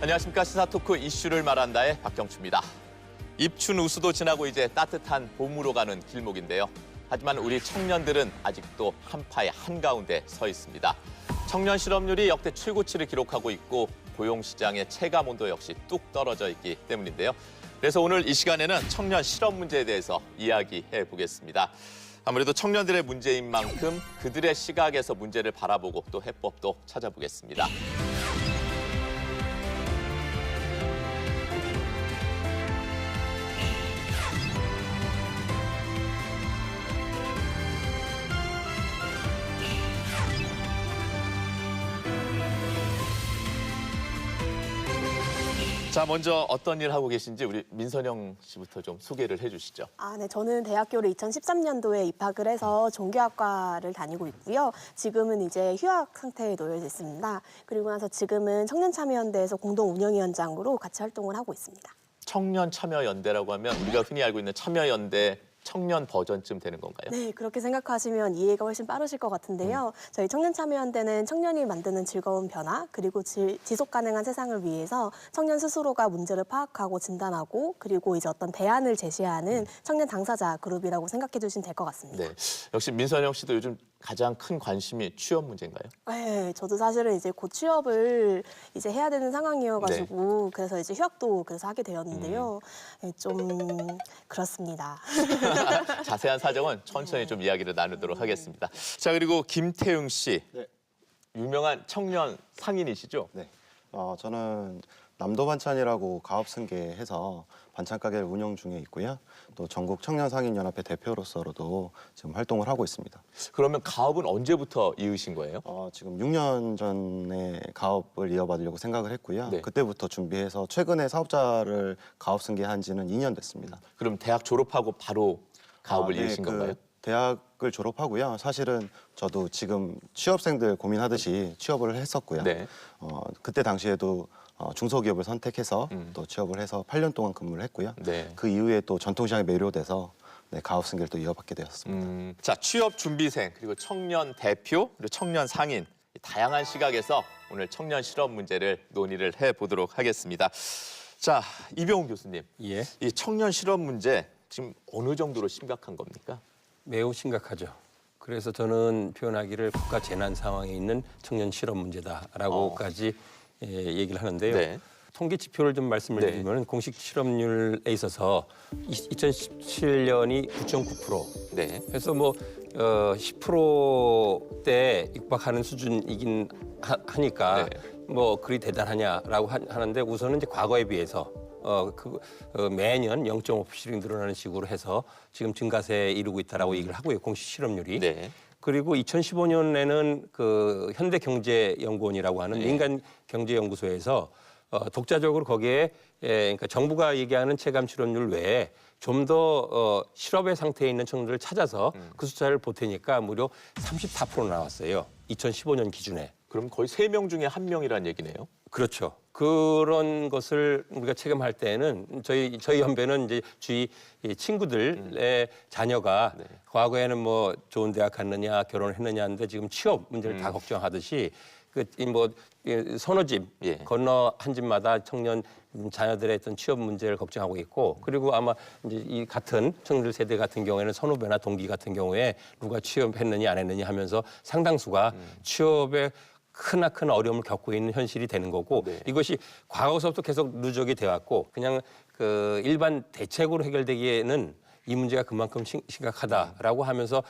안녕하십니까. 시사토크 이슈를 말한다의 박경추입니다. 입춘 우수도 지나고 이제 따뜻한 봄으로 가는 길목인데요. 하지만 우리 청년들은 아직도 한파의 한가운데 서 있습니다. 청년 실업률이 역대 최고치를 기록하고 있고 고용시장의 체감 온도 역시 뚝 떨어져 있기 때문인데요. 그래서 오늘 이 시간에는 청년 실업 문제에 대해서 이야기해 보겠습니다. 아무래도 청년들의 문제인 만큼 그들의 시각에서 문제를 바라보고 또 해법도 찾아보겠습니다. 자, 먼저 어떤 일 하고 계신지 우리 민선영 씨부터 좀 소개를 해주시죠. 네, 저는 대학교를 2013년도에 입학을 해서 종교학과를 다니고 있고요. 지금은 이제 휴학 상태에 놓여 있습니다. 그리고 나서 지금은 청년참여연대에서 공동운영위원장으로 같이 활동을 하고 있습니다. 청년참여연대라고 하면 우리가 흔히 알고 있는 참여연대 청년 버전쯤 되는 건가요? 네, 그렇게 생각하시면 이해가 훨씬 빠르실 것 같은데요. 저희 청년참여연대는 청년이 만드는 즐거운 변화, 그리고 지속 가능한 세상을 위해서 청년 스스로가 문제를 파악하고 진단하고 그리고 이제 어떤 대안을 제시하는 청년 당사자 그룹이라고 생각해 주시면 될 것 같습니다. 네, 역시 민선영 씨도 요즘 가장 큰 관심이 취업 문제인가요? 네, 저도 사실은 이제 곧 취업을 이제 해야 되는 상황이어가지고 그래서 이제 휴학도 그래서 하게 되었는데요. 네, 좀 그렇습니다. 자세한 사정은 천천히 좀 이야기를 나누도록 하겠습니다. 자, 그리고 김태웅 씨, 네. 유명한 청년 상인이시죠? 네. 저는 남도반찬이라고 가업승계해서 반찬 가게를 운영 중에 있고요. 또 전국 청년상인연합회 대표로서도 지금 활동을 하고 있습니다. 그러면 가업은 언제부터 이으신 거예요? 지금 6년 전에 가업을 이어받으려고 생각을 했고요. 네. 그때부터 준비해서 최근에 사업자를 가업승계한 지는 2년 됐습니다. 그럼 대학 졸업하고 바로 가업을 네, 이으신 건가요? 대학을 졸업하고요. 사실은 저도 지금 취업생들 고민하듯이 취업을 했었고요. 네. 그때 당시에도 중소기업을 선택해서 또 취업을 해서 8년 동안 근무를 했고요. 네. 그 이후에 또 전통시장에 매료돼서 가업승계를 또 이어받게 되었습니다. 자, 취업 준비생, 그리고 청년 대표, 그리고 청년 상인, 다양한 시각에서 오늘 청년 실업 문제를 논의를 해보도록 하겠습니다. 자, 이병훈 교수님, 예, 이 청년 실업 문제 지금 어느 정도로 심각한 겁니까? 매우 심각하죠. 그래서 저는 표현하기를 국가 재난 상황에 있는 청년 실업 문제다라고까지 얘기를 하는데요. 네. 통계 지표를 좀 말씀을 네. 드리면 공식 실업률에 있어서 2017년이 9.9%. 네. 그래서 뭐 10%대 육박하는 수준이긴 하니까 네. 뭐 그리 대단하냐라고 하는데 우선은 이제 과거에 비해서 매년 0.5%씩 늘어나는 식으로 해서 지금 증가세에 이르고 있다라고 얘기를 하고요. 공식 실업률이. 네. 그리고 2015년에는 그 현대경제연구원이라고 하는 네. 민간 경제연구소에서 독자적으로 거기에 그러니까 정부가 얘기하는 체감 실업률 외에 좀 더 실업의 상태에 있는 청년들을 찾아서 그 숫자를 보태니까 무려 34% 나왔어요. 2015년 기준에. 그럼 거의 3명 중에 1명이란 얘기네요. 그렇죠. 그런 것을 우리가 체감할 때는 저희 연배는 이제 주위 친구들의 자녀가 네. 과거에는 뭐 좋은 대학 갔느냐 결혼했느냐 하는데 지금 취업 문제를 다 걱정하듯이 서너 집 예. 건너 한 집마다 청년 자녀들의 어떤 취업 문제를 걱정하고 있고 그리고 아마 이제 이 같은 청년들 세대 같은 경우에는 선후배나 동기 같은 경우에 누가 취업했느냐 안 했느냐 하면서 상당수가 취업에 크나큰 어려움을 겪고 있는 현실이 되는 거고 네. 이것이 과거서부터 계속 누적이 돼 왔고 그냥 그 일반 대책으로 해결되기에는 이 문제가 그만큼 심각하다라고 하면서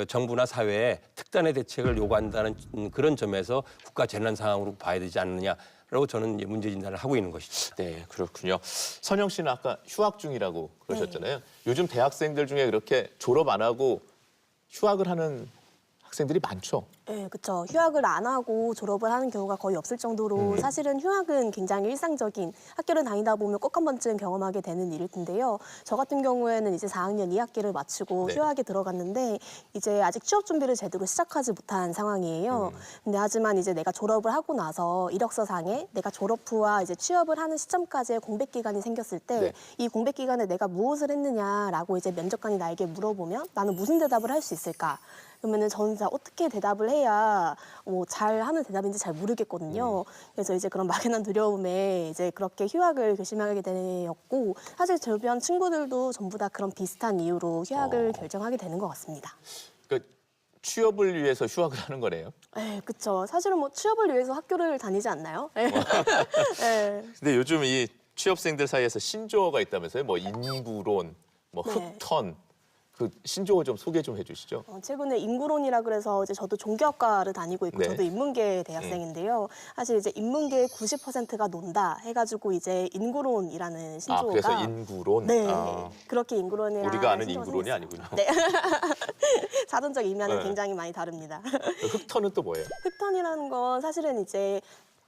정부나 사회에 특단의 대책을 요구한다는 그런 점에서 국가 재난 상황으로 봐야 되지 않느냐라고 저는 문제 진단을 하고 있는 것이죠. 네, 그렇군요. 선영 씨는 아까 휴학 중이라고 그러셨잖아요. 요즘 대학생들 중에 그렇게 졸업 안 하고 휴학을 하는 학생들이 많죠. 네, 그렇죠. 휴학을 안 하고 졸업을 하는 경우가 거의 없을 정도로 사실은 휴학은 굉장히 일상적인 학교를 다니다 보면 꼭 한 번쯤 경험하게 되는 일일 텐데요. 저 같은 경우에는 이제 4학년 2학기를 마치고 네. 휴학에 들어갔는데 이제 아직 취업 준비를 제대로 시작하지 못한 상황이에요. 근데 하지만 이제 내가 졸업을 하고 나서 이력서상에 내가 졸업 후와 이제 취업을 하는 시점까지의 공백 기간이 생겼을 때 이 네. 공백 기간에 내가 무엇을 했느냐라고 이제 면접관이 나에게 물어보면 나는 무슨 대답을 할 수 있을까? 그러면은 저는 진짜 어떻게 대답을 해야 잘하는 대답인지 잘 모르겠거든요. 그래서 이제 그런 막연한 두려움에 이제 그렇게 휴학을 결심하게 되었고, 사실 주변 친구들도 전부 다 그런 비슷한 이유로 휴학을 결정하게 되는 것 같습니다. 그러니까 취업을 위해서 휴학을 하는 거네요. 네, 그렇죠. 사실은 뭐 취업을 위해서 학교를 다니지 않나요? 네. 네. 근데 요즘 이 취업생들 사이에서 신조어가 있다면서요? 뭐 인구론, 뭐 네. 흑턴. 그 신조어 좀 소개 좀 해주시죠. 최근에 인구론이라 그래서 이제 저도 종교학과를 다니고 있고 네. 저도 인문계 대학생인데요. 사실 이제 인문계의 90%가 논다 해가지고 이제 인구론이라는 신조어가 그래서 인구론. 네, 아, 그렇게 인구론이라는 우리가 아는 신조어가 인구론이 생겼습니다. 아니군요. 네. 사전적 의미와는 네. 굉장히 많이 다릅니다. 흑턴은 또 뭐예요? 흑턴이라는 건 사실은 이제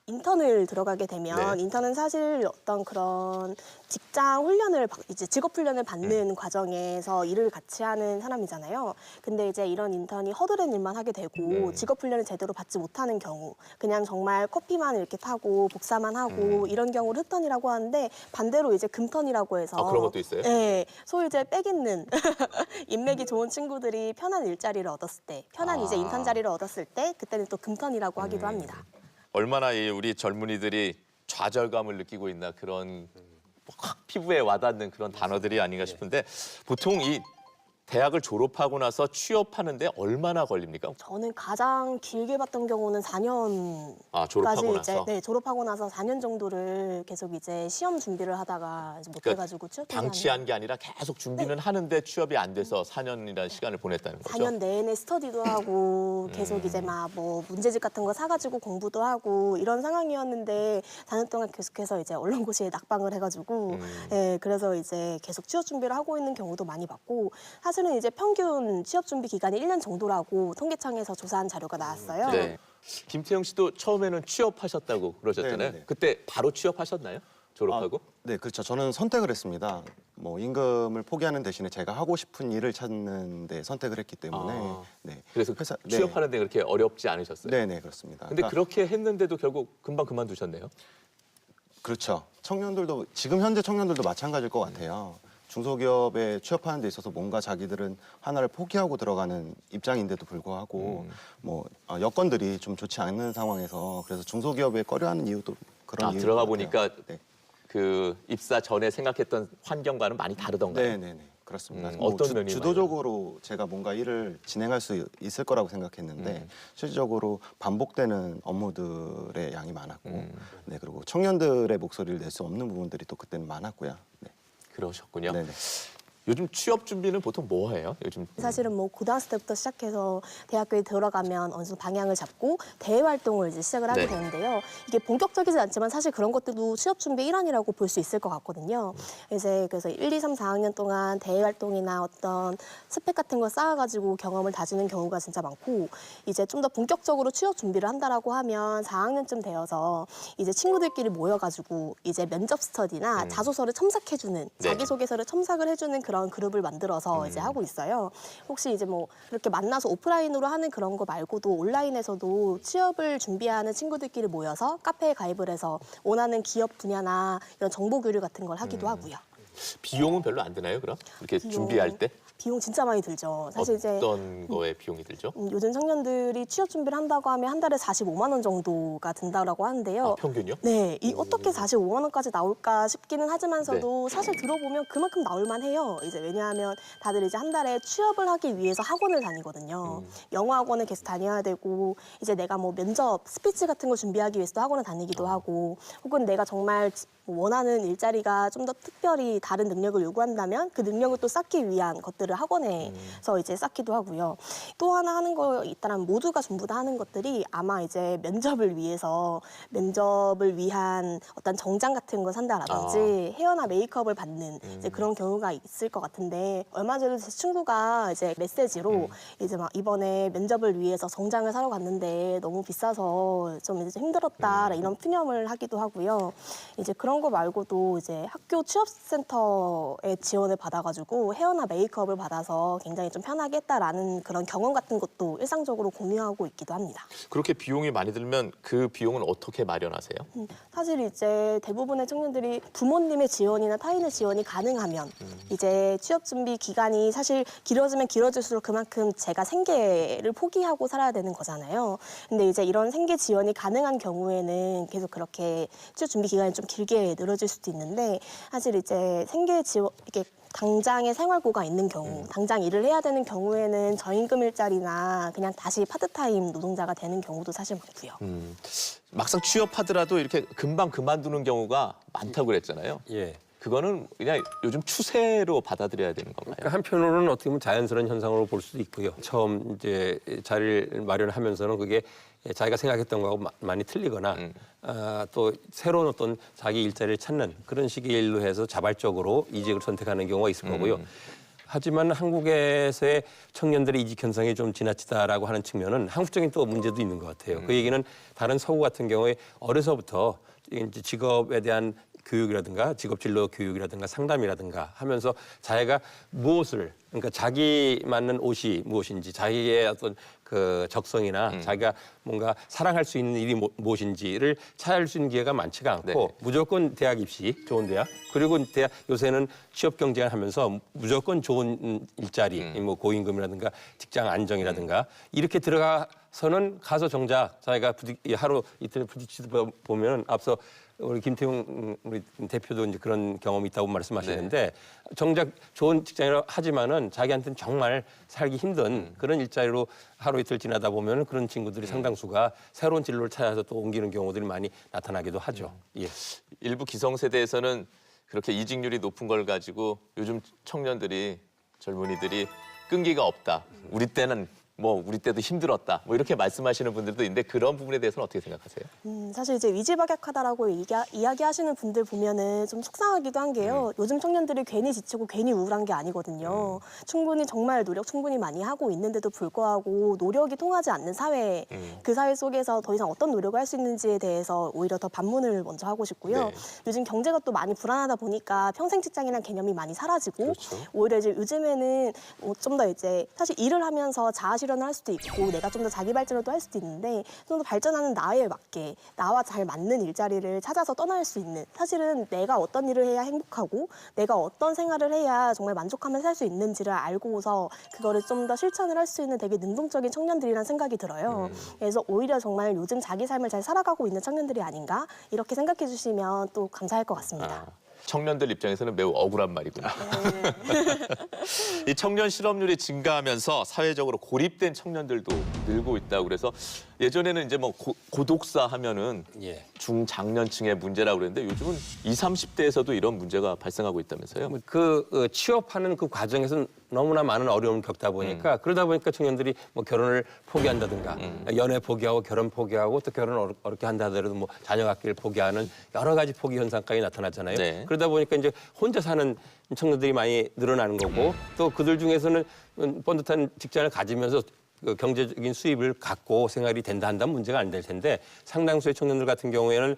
인턴을 들어가게 되면 네. 인턴은 사실 어떤 그런 직장 훈련을 이제 직업 훈련을 받는 과정에서 일을 같이 하는 사람이잖아요. 근데 이제 이런 인턴이 허드렛 일만 하게 되고 직업 훈련을 제대로 받지 못하는 경우, 그냥 정말 커피만 이렇게 타고 복사만 하고 이런 경우를 흑턴이라고 하는데, 반대로 이제 금턴이라고 해서 그런 것도 있어요? 네, 소위 이제 빽 있는 인맥이 좋은 친구들이 편한 일자리를 얻었을 때, 편한 이제 인턴 자리를 얻었을 때 그때는 또 금턴이라고 하기도 합니다. 얼마나 이 우리 젊은이들이 좌절감을 느끼고 있나 그런 확 피부에 와닿는 그런 단어들이 아닌가 싶은데 보통 이 대학을 졸업하고 나서 취업하는데 얼마나 걸립니까? 저는 가장 길게 봤던 경우는 4년까지 졸업하고 이제 나서? 졸업하고 나서 4년 정도를 계속 이제 시험 준비를 하다가 이제 못 해가지고 취업 방치한 게 아니라 계속 준비는 하는데 취업이 안 돼서 4년이라는 시간을 보냈다는 거죠. 4년 내내 스터디도 하고 계속 이제 막 뭐 문제집 같은 거 사가지고 공부도 하고 이런 상황이었는데 4년 동안 계속해서 이제 언론고시에 낙방을 해가지고 예, 그래서 이제 계속 취업 준비를 하고 있는 경우도 많이 봤고, 사실은 이제 평균 취업 준비 기간이 1년 정도라고 통계청에서 조사한 자료가 나왔어요. 네. 김태형 씨도 처음에는 취업하셨다고 그러셨잖아요. 네네네. 그때 바로 취업하셨나요? 졸업하고? 네, 그렇죠. 저는 선택을 했습니다. 뭐 임금을 포기하는 대신에 제가 하고 싶은 일을 찾는 데 선택을 했기 때문에 네. 그래서 취업하는데 그렇게 어렵지 않으셨어요? 네, 네, 그렇습니다. 근데 그러니까 그렇게 했는데도 결국 금방 그만두셨네요. 그렇죠. 청년들도 지금 현재 청년들도 마찬가지일 것 같아요. 중소기업에 취업하는 데 있어서 뭔가 자기들은 하나를 포기하고 들어가는 입장인데도 불구하고 여건들이 좀 좋지 않는 상황에서 그래서 중소기업에 꺼려하는 이유도 그런 이유인 들어가 것 같아요. 보니까 네. 그 입사 전에 생각했던 환경과는 많이 다르던가요? 네, 네, 네. 그렇습니다. 어떤 면이 주도적으로 제가 뭔가 일을 진행할 수 있을 거라고 생각했는데 실질적으로 반복되는 업무들의 양이 많았고, 네, 그리고 청년들의 목소리를 낼 수 없는 부분들이 또 그때는 많았고요. 네. 그러셨군요. 네네. 요즘 취업 준비는 보통 뭐 해요? 요즘 사실은 뭐 고등학생 때부터 시작해서 대학교에 들어가면 어느 정도 방향을 잡고 대외 활동을 이제 시작을 하게 네. 되는데요. 이게 본격적이지 않지만 사실 그런 것들도 취업 준비의 일환이라고 볼 수 있을 것 같거든요. 이제 그래서 1, 2, 3, 4학년 동안 대외 활동이나 어떤 스펙 같은 걸 쌓아가지고 경험을 다지는 경우가 진짜 많고, 이제 좀 더 본격적으로 취업 준비를 한다라고 하면 4학년쯤 되어서 이제 친구들끼리 모여가지고 이제 면접 스터디나 자소서를 첨삭해주는, 네. 자기소개서를 첨삭을 해주는 그런 그룹을 만들어서 이제 하고 있어요. 혹시 이제 뭐 이렇게 만나서 오프라인으로 하는 그런 거 말고도 온라인에서도 취업을 준비하는 친구들끼리 모여서 카페에 가입을 해서 원하는 기업 분야나 이런 정보 교류 같은 걸 하기도 하고요. 비용은 별로 안 드나요? 그럼 이렇게 비용, 준비할 때 비용 진짜 많이 들죠. 사실 이제 어떤 거에 비용이 들죠? 요즘 청년들이 취업 준비를 한다고 하면 한 달에 45만 원 정도가 든다라고 하는데요. 평균요? 네, 이 어떻게 45만 원까지 나올까 싶기는 하지만서도 네. 사실 들어보면 그만큼 나올만 해요. 이제 왜냐하면 다들 이제 한 달에 취업을 하기 위해서 학원을 다니거든요. 영어 학원을 계속 다녀야 되고, 이제 내가 뭐 면접, 스피치 같은 거 준비하기 위해서도 학원을 다니기도 하고, 혹은 내가 정말 원하는 일자리가 좀 더 특별히 다른 능력을 요구한다면 그 능력을 또 쌓기 위한 것들을 학원에서 이제 쌓기도 하고요. 또 하나 하는 거 있다면 모두가 전부 다 하는 것들이 아마 이제 면접을 위한 어떤 정장 같은 걸 산다라든지 헤어나 메이크업을 받는 이제 그런 경우가 있을 것 같은데, 얼마 전에 제 친구가 이제 메시지로 이제 막 이번에 면접을 위해서 정장을 사러 갔는데 너무 비싸서 좀 이제 힘들었다 이런 푸념을 하기도 하고요. 이제 그런 거 말고도 이제 학교 취업센터에 지원을 받아가지고 헤어나 메이크업을 받아서 굉장히 좀 편하게 했다라는 그런 경험 같은 것도 일상적으로 공유하고 있기도 합니다. 그렇게 비용이 많이 들면 그 비용은 어떻게 마련하세요? 사실 이제 대부분의 청년들이 부모님의 지원이나 타인의 지원이 가능하면 이제 취업 준비 기간이 사실 길어지면 길어질수록 그만큼 제가 생계를 포기하고 살아야 되는 거잖아요. 근데 이제 이런 생계 지원이 가능한 경우에는 계속 그렇게 취업 준비 기간이 좀 길게 늘어질 수도 있는데 사실 이제 생계 지원 이게 당장의 생활고가 있는 경우, 당장 일을 해야 되는 경우에는 저임금 일자리나 그냥 다시 파트타임 노동자가 되는 경우도 사실 많고요. 막상 취업하더라도 이렇게 금방 그만두는 경우가 많다고 그랬잖아요. 예. 그거는 그냥 요즘 추세로 받아들여야 되는 건가요? 그러니까 한편으로는 어떻게 보면 자연스러운 현상으로 볼 수도 있고요. 처음 이제 자리를 마련하면서는 그게 자기가 생각했던 거하고 많이 틀리거나 또 새로운 어떤 자기 일자리를 찾는 그런 식의 일로 해서 자발적으로 이직을 선택하는 경우가 있을 거고요. 하지만 한국에서의 청년들의 이직 현상이 좀 지나치다라고 하는 측면은 한국적인 또 문제도 있는 것 같아요. 그 얘기는 다른 서구 같은 경우에 어려서부터 이제 직업에 대한 교육이라든가 직업 진로 교육이라든가 상담이라든가 하면서 자기가 무엇을 그러니까 자기 맞는 옷이 무엇인지 자기의 어떤 그 적성이나 자기가 뭔가 사랑할 수 있는 일이 무엇인지를 찾을 수 있는 기회가 많지가 않고 네. 무조건 대학 입시 좋은 대학 그리고 대학 요새는 취업 경쟁을 하면서 무조건 좋은 일자리 뭐 고임금이라든가 직장 안정이라든가 이렇게 들어가서는 가서 정작 자기가 하루 이틀 부딪히다 보면 앞서 우리 김태용 우리 대표도 이제 그런 경험이 있다고 말씀하시는데 정작 좋은 직장이라 하지만은 자기한테는 정말 살기 힘든 그런 일자리로 하루 이틀 지나다 보면 그런 친구들이 상당수가 새로운 진로를 찾아서 또 옮기는 경우들이 많이 나타나기도 하죠. 예. 일부 기성세대에서는 그렇게 이직률이 높은 걸 가지고 요즘 청년들이 젊은이들이 끈기가 없다. 우리 때는 우리 때도 힘들었다. 이렇게 말씀하시는 분들도 있는데 그런 부분에 대해서는 어떻게 생각하세요? 사실 이제 위지박약하다라고 이야기하시는 분들 보면은 좀 속상하기도 한 게요. 요즘 청년들이 괜히 지치고 괜히 우울한 게 아니거든요. 충분히 정말 노력 충분히 많이 하고 있는데도 불구하고 노력이 통하지 않는 사회, 그 사회 속에서 더 이상 어떤 노력을 할 수 있는지에 대해서 오히려 더 반문을 먼저 하고 싶고요. 네. 요즘 경제가 또 많이 불안하다 보니까 평생 직장이라는 개념이 많이 사라지고 그렇죠. 오히려 이제 요즘에는 좀 더 이제 사실 일을 하면서 자아 실현을 할 수도 있고 내가 좀 더 자기 발전을 또 할 수도 있는데 좀 더 발전하는 나에 맞게 나와 잘 맞는 일자리를 찾아서 떠날 수 있는 사실은 내가 어떤 일을 해야 행복하고 내가 어떤 생활을 해야 정말 만족하면서 살 수 있는지를 알고서 그거를 좀 더 실천을 할 수 있는 되게 능동적인 청년들이라는 생각이 들어요. 그래서 오히려 정말 요즘 자기 삶을 잘 살아가고 있는 청년들이 아닌가 이렇게 생각해 주시면 또 감사할 것 같습니다. 청년들 입장에서는 매우 억울한 말이군요. 이 청년 실업률이 증가하면서 사회적으로 고립된 청년들도 늘고 있다고 그래서 예전에는 이제 고독사 하면은 예. 중장년층의 문제라고 그랬는데 요즘은 20, 30대에서도 이런 문제가 발생하고 있다면서요? 취업하는 그 과정에서 너무나 많은 어려움을 겪다 보니까 그러다 보니까 청년들이 결혼을 포기한다든가 연애 포기하고 결혼 포기하고 또 결혼 어렵게 한다 하더라도 자녀 갖기를 포기하는 여러 가지 포기 현상까지 나타나잖아요. 네. 그러다 보니까 이제 혼자 사는 청년들이 많이 늘어나는 거고 또 그들 중에서는 번듯한 직장을 가지면서 그 경제적인 수입을 갖고 생활이 된다 한다면 문제가 안 될 텐데 상당수의 청년들 같은 경우에는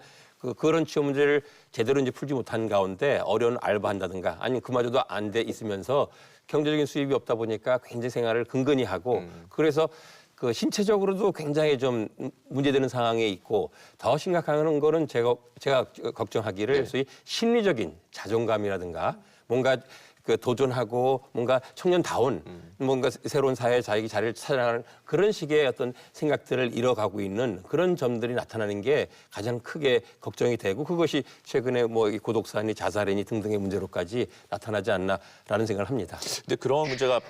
그런 취업 문제를 제대로 이제 풀지 못한 가운데 어려운 알바한다든가 아니면 그마저도 안 돼 있으면서 경제적인 수입이 없다 보니까 굉장히 생활을 근근히 하고 그래서 그 신체적으로도 굉장히 좀 문제되는 상황에 있고 더 심각한 거는 제가 걱정하기를 소위 심리적인 자존감이라든가 뭔가 그 도전하고 뭔가 청년다운 뭔가 새로운 사회에 자기 자리를 찾아가는 그런 식의 어떤 생각들을 잃어가고 있는 그런 점들이 나타나는 게 가장 크게 걱정이 되고 그것이 최근에 이 고독사니 자살이니 등등의 문제로까지 나타나지 않나라는 생각을 합니다. 근데 그런 문제가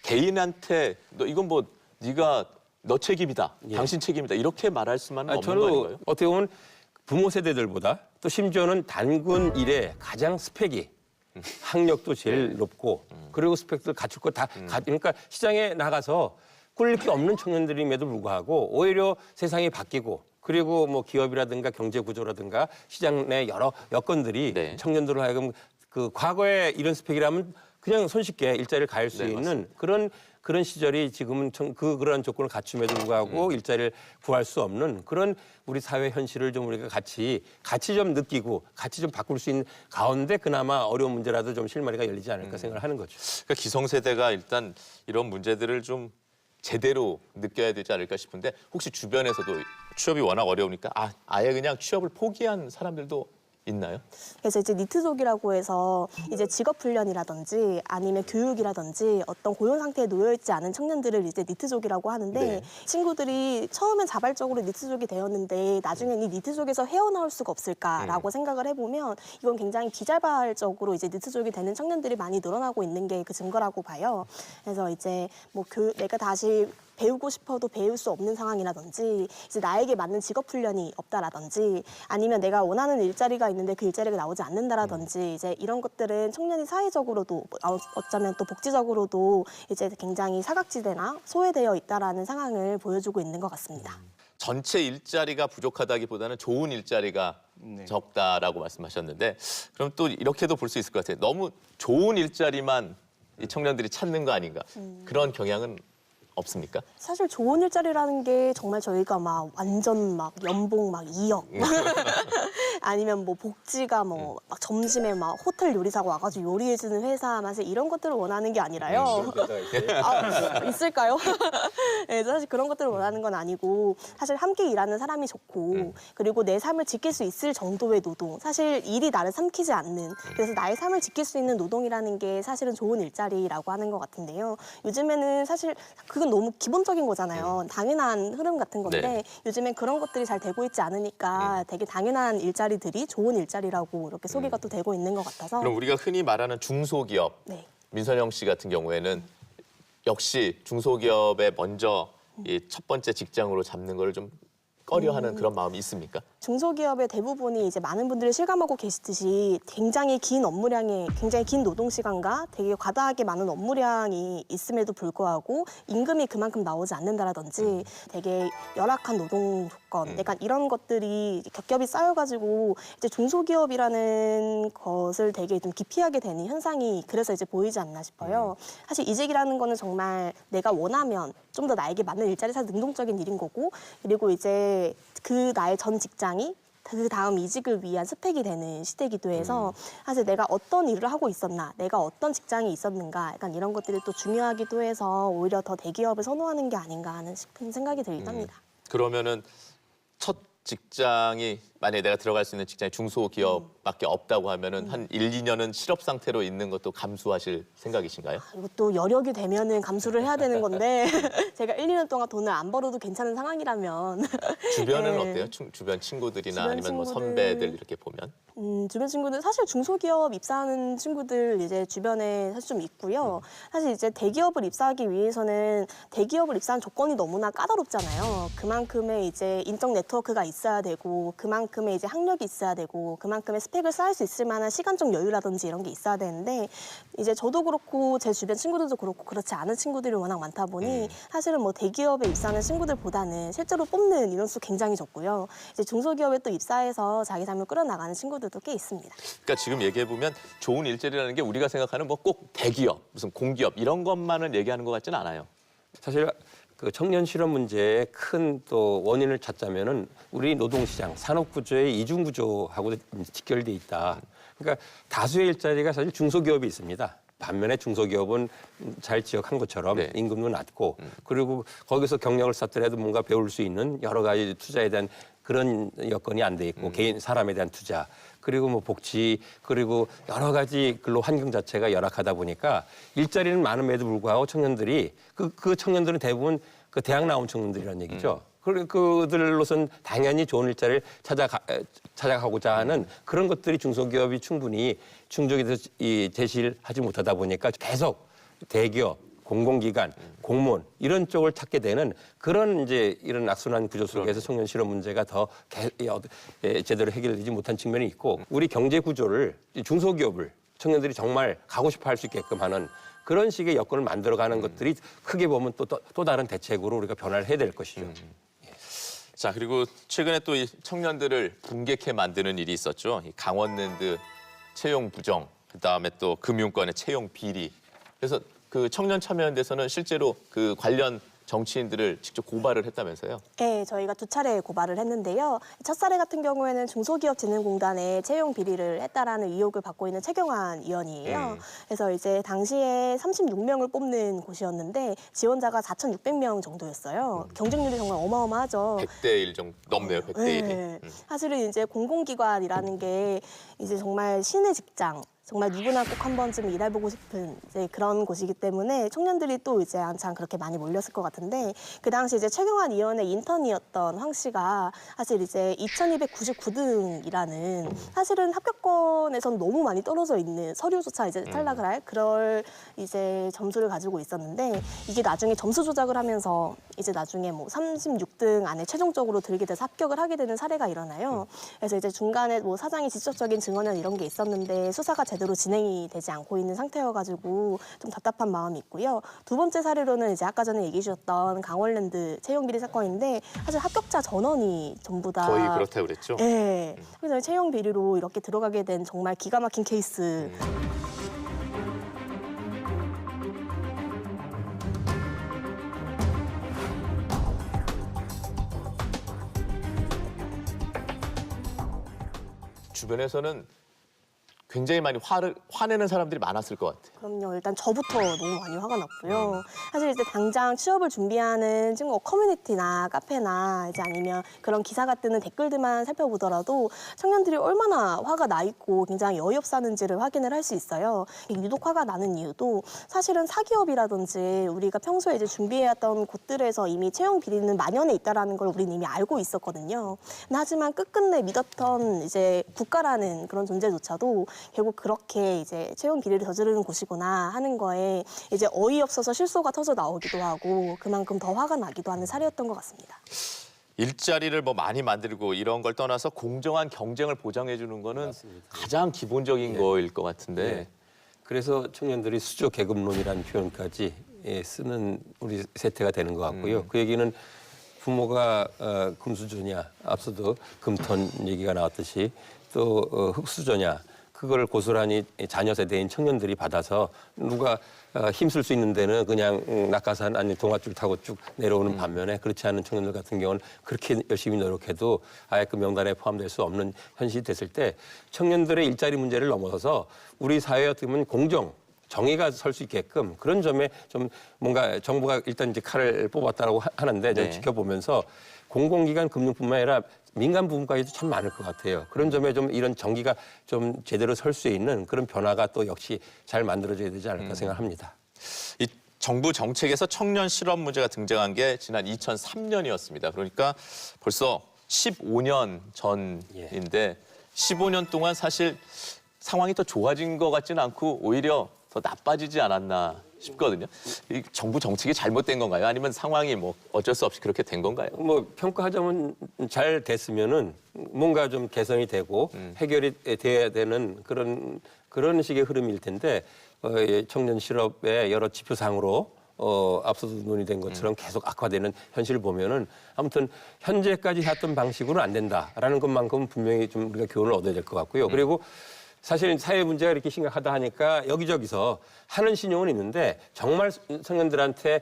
개인한테 이건 네가 너 책임이다, 당신 책임이다 이렇게 말할 수만은 없는 거 아닌가요? 어떻게 보면 부모 세대들보다 또 심지어는 단군 일에 가장 스펙이 학력도 제일 높고 그리고 스펙들 갖출 거 다 그러니까 시장에 나가서 꿀릴 게 없는 청년들임에도 불구하고 오히려 세상이 바뀌고 그리고 기업이라든가 경제 구조라든가 시장 내 여러 여건들이 네. 청년들을 하여금 그 과거에 이런 스펙이라면 그냥 손쉽게 일자리를 가할 수 있는 그런 그런 시절이 지금은 그런 조건을 갖춤에도 불구하고 일자리를 구할 수 없는 그런 우리 사회 현실을 좀 우리가 같이 좀 느끼고 같이 좀 바꿀 수 있는 가운데 그나마 어려운 문제라도 좀 실마리가 열리지 않을까 생각을 하는 거죠. 그러니까 기성세대가 일단 이런 문제들을 좀 제대로 느껴야 되지 않을까 싶은데 혹시 주변에서도 취업이 워낙 어려우니까 아예 그냥 취업을 포기한 사람들도 있나요? 그래서 이제 니트족이라고 해서 이제 직업 훈련이라든지 아니면 교육이라든지 어떤 고용 상태에 놓여 있지 않은 청년들을 이제 니트족이라고 하는데 네. 친구들이 처음엔 자발적으로 니트족이 되었는데 나중엔 이 니트족에서 헤어나올 수가 없을까라고 생각을 해보면 이건 굉장히 비자발적으로 이제 니트족이 되는 청년들이 많이 늘어나고 있는 게 그 증거라고 봐요. 그래서 이제 뭐 내가 다시 배우고 싶어도 배울 수 없는 상황이라든지 이제 나에게 맞는 직업 훈련이 없다라든지 아니면 내가 원하는 일자리가 있는데 그 일자리가 나오지 않는다라든지 이제 이런 것들은 청년이 사회적으로도 어쩌면 또 복지적으로도 이제 굉장히 사각지대나 소외되어 있다라는 상황을 보여주고 있는 것 같습니다. 전체 일자리가 부족하다기보다는 좋은 일자리가 적다라고 말씀하셨는데 그럼 또 이렇게도 볼 수 있을 것 같아요. 너무 좋은 일자리만 이 청년들이 찾는 거 아닌가 그런 경향은 없습니까? 사실 좋은 일자리라는 게 정말 저희가 막 완전 막 연봉 막 2억 아니면 뭐 복지가 뭐 막 점심에 막 호텔 요리사가 와가지고 요리해주는 회사 사실 이런 것들을 원하는 게 아니라요. 있을까요? 네, 사실 그런 것들을 원하는 건 아니고 사실 함께 일하는 사람이 좋고 그리고 내 삶을 지킬 수 있을 정도의 노동 사실 일이 나를 삼키지 않는 그래서 나의 삶을 지킬 수 있는 노동이라는 게 사실은 좋은 일자리라고 하는 것 같은데요. 요즘에는 사실 그건 너무 기본적인 거잖아요. 당연한 흐름 같은 건데 네. 요즘엔 그런 것들이 잘 되고 있지 않으니까 되게 당연한 일자리들이 좋은 일자리라고 이렇게 소개가 또 되고 있는 것 같아서 그럼 우리가 흔히 말하는 중소기업 네. 민선영 씨 같은 경우에는 역시 중소기업에 먼저 이 첫 번째 직장으로 잡는 걸 좀 꺼려하는 그런 마음이 있습니까? 중소기업의 대부분이 이제 많은 분들이 실감하고 계시듯이 굉장히 긴 업무량에 굉장히 긴 노동 시간과 되게 과다하게 많은 업무량이 있음에도 불구하고 임금이 그만큼 나오지 않는다라든지 되게 열악한 노동 조건, 약간 이런 것들이 겹겹이 쌓여가지고 이제 중소기업이라는 것을 되게 좀 기피하게 되는 현상이 그래서 이제 보이지 않나 싶어요. 사실 이직이라는 거는 정말 내가 원하면 좀 더 나에게 맞는 일자리 사실 능동적인 일인 거고 그리고 이제 그 나의 전 직장이 그 다음 이직을 위한 스펙이 되는 시대이기도 해서 사실 내가 어떤 일을 하고 있었나, 내가 어떤 직장에 있었는가, 약간 이런 것들이 또 중요하기도 해서 오히려 더 대기업을 선호하는 게 아닌가 하는 싶은 생각이 들긴 합니다. 그러면은 첫 직장이 만약에 내가 들어갈 수 있는 직장이 중소기업밖에 없다고 하면은 한 1, 2년은 실업 상태로 있는 것도 감수하실 생각이신가요? 이것도 여력이 되면은 감수를 해야 되는 건데 제가 1, 2년 동안 돈을 안 벌어도 괜찮은 상황이라면 주변은 네. 어때요? 주변 친구들이나 주변 아니면 뭐 친구들. 선배들 이렇게 보면? 주변 친구들 사실 중소기업 입사하는 친구들 이제 주변에 사실 좀 있고요. 사실 이제 대기업을 입사하기 위해서는 대기업을 입사하는 조건이 너무나 까다롭잖아요. 그만큼의 이제 인적 네트워크가 있어야 되고 그만큼의 이제 학력이 있어야 되고 그만큼의 스펙을 쌓을 수 있을 만한 시간적 여유라든지 이런 게 있어야 되는데 이제 저도 그렇고 제 주변 친구들도 그렇고 그렇지 않은 친구들이 워낙 많다 보니 사실은 뭐 대기업에 입사하는 친구들보다는 실제로 뽑는 인원수 굉장히 적고요. 이제 중소기업에 또 입사해서 자기 삶을 끌어나가는 친구들도 꽤 있습니다. 그러니까 지금 얘기해 보면 좋은 일자리라는 게 우리가 생각하는 뭐 꼭 대기업, 무슨 공기업 이런 것만을 얘기하는 것 같지는 않아요. 사실 그 청년 실업 문제의 큰 또 원인을 찾자면은 우리 노동시장 산업구조의 이중구조하고 직결돼 있다. 그러니까 다수의 일자리가 사실 중소기업이 있습니다. 반면에 중소기업은 잘 지적한 것처럼 네. 임금도 낮고 그리고 거기서 경력을 쌓더라도 뭔가 배울 수 있는 여러 가지 투자에 대한 그런 여건이 안 돼 있고 개인 사람에 대한 투자 그리고 뭐 복지 그리고 여러 가지 근로 환경 자체가 열악하다 보니까 일자리는 많음에도 불구하고 청년들이 그 청년들은 대부분 그 대학 나온 청년들이라는 얘기죠. 그들로선 당연히 좋은 일자리를 찾아가고자 하는 그런 것들이 중소기업이 충분히 충족이 제시를 하지 못하다 보니까 계속 대기업, 공공기관, 공무원 이런 쪽을 찾게 되는 그런 이제 이런 악순환 구조 속에서 청년 실업 문제가 더 제대로 해결되지 못한 측면이 있고 우리 경제 구조를 중소기업을 청년들이 정말 가고 싶어 할 수 있게끔 하는 그런 식의 여건을 만들어가는 것들이 크게 보면 또 다른 대책으로 우리가 변화를 해야 될 것이죠. 자, 그리고 최근에 또 이 청년들을 분개케 만드는 일이 있었죠. 이 강원랜드 채용 부정, 그다음에 또 금융권의 채용 비리. 그래서 그 청년 참여연대에서는 실제로 그 관련 정치인들을 직접 고발을 했다면서요? 네, 저희가 2차례 고발을 했는데요. 첫 사례 같은 경우에는 중소기업진흥공단에 채용 비리를 했다라는 의혹을 받고 있는 최경환 의원이에요. 그래서 이제 당시에 36명을 뽑는 곳이었는데 지원자가 4,600명 정도였어요. 경쟁률이 정말 어마어마하죠. 100대 1 정도 넘네요, 100대 1이. 네. 사실은 이제 공공기관이라는 게 이제 정말 신의 직장, 정말 누구나 꼭 한 번쯤 일해보고 싶은 이제 그런 곳이기 때문에 청년들이 또 이제 한창 그렇게 많이 몰렸을 것 같은데 그 당시 이제 최경환 의원의 인턴이었던 황 씨가 사실 이제 2,299등이라는 사실은 합격권에선 너무 많이 떨어져 있는 서류조차 이제 탈락을 할 그럴 이제 점수를 가지고 있었는데 이게 나중에 점수 조작을 하면서 이제 나중에 뭐 36등 안에 최종적으로 들게 돼서 합격을 하게 되는 사례가 일어나요. 그래서 이제 중간에 뭐 사장이 직접적인 증언이나 이런 게 있었는데 수사가 제대로 진행이 되지 않고 있는 상태여가지고 좀 답답한 마음이 있고요. 두 번째 사례로는 이제 아까 전에 얘기해 주셨던 강원랜드 채용 비리 사건인데 사실 합격자 전원이 전부 다 거의 그렇다고 그랬죠? 네. 그래서 채용 비리로 이렇게 들어가게 된 정말 기가 막힌 케이스. 주변에서는 굉장히 많이 화내는 사람들이 많았을 것 같아요. 그럼요. 일단 저부터 너무 많이 화가 났고요. 사실 이제 당장 취업을 준비하는 친구 커뮤니티나 카페나 이제 아니면 그런 기사가 뜨는 댓글들만 살펴보더라도 청년들이 얼마나 화가 나 있고 굉장히 어이없사는지를 확인을 할 수 있어요. 유독 화가 나는 이유도 사실은 사기업이라든지 우리가 평소에 이제 준비해왔던 곳들에서 이미 채용 비리는 만연해 있다라는 걸 우리는 이미 알고 있었거든요. 하지만 끝끝내 믿었던 이제 국가라는 그런 존재조차도 결국 그렇게 이제 채용 비리를 저지르는 곳이구나 하는 거에 이제 어이없어서 실소가 터져 나오기도 하고 그만큼 더 화가 나기도 하는 사례였던 것 같습니다. 일자리를 뭐 많이 만들고 이런 걸 떠나서 공정한 경쟁을 보장해 주는 거는 가장 기본적인 거일 것 같은데. 네. 그래서 청년들이 수조 계급론이라는 표현까지 쓰는 우리 세태가 되는 것 같고요. 그 얘기는 부모가 금수저냐, 앞서도 금턴 얘기가 나왔듯이 또 흙수저냐, 그걸 고스란히 자녀 세대인 청년들이 받아서 누가 힘쓸 수 있는 데는 그냥 낙하산 아니 동아줄 타고 쭉 내려오는 반면에 그렇지 않은 청년들 같은 경우는 그렇게 열심히 노력해도 아예 그 명단에 포함될 수 없는 현실이 됐을 때 청년들의 일자리 문제를 넘어서서 우리 사회에 어떻게 보면 공정, 정의가 설 수 있게끔 그런 점에 좀 뭔가 정부가 일단 이제 칼을 뽑았다라고 하는데 좀 지켜보면서 공공기관 금융뿐만 아니라 민간 부분까지도 참 많을 것 같아요. 그런 점에 좀 이런 정기가 좀 제대로 설 수 있는 그런 변화가 또 역시 잘 만들어져야 되지 않을까 생각합니다. 이 정부 정책에서 청년 실업 문제가 등장한 게 지난 2003년이었습니다. 그러니까 벌써 15년 전인데 15년 동안 사실 상황이 더 좋아진 것 같지는 않고 오히려 더 나빠지지 않았나 싶거든요. 이 정부 정책이 잘못된 건가요? 아니면 상황이 뭐 어쩔 수 없이 그렇게 된 건가요? 뭐 평가하자면 잘 됐으면은 뭔가 좀 개선이 되고 해결이 돼야 되는 그런 식의 흐름일 텐데 청년 실업의 여러 지표상으로 앞서도 논의된 것처럼 계속 악화되는 현실을 보면은 아무튼 현재까지 했던 방식으로는 안 된다라는 것만큼은 분명히 좀 우리가 교훈을 얻어야 될 것 같고요. 그리고 사실 사회 문제가 이렇게 심각하다 하니까 여기저기서 하는 신용은 있는데 정말 청년들한테